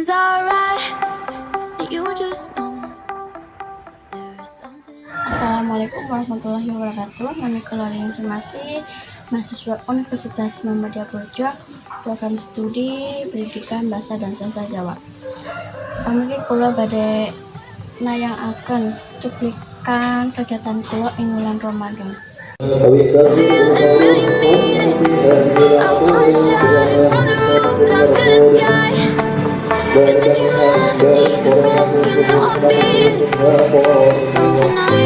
everything's alright. You just know there's something. Assalamualaikum warahmatullahi wabarakatuh. Kami Keluarga Informasi, mahasiswa Universitas Muhammadiyah Purjo, program studi pendidikan bahasa dan sastra Jawa. Kami kula badhe nayangaken cuplikan kegiatan kula ing wulan Ramadan. Feel and really mean it. I wanna shout it from the rooftops to the sky. 'Cause if you ever need a friend, you know I'll be it. From tonight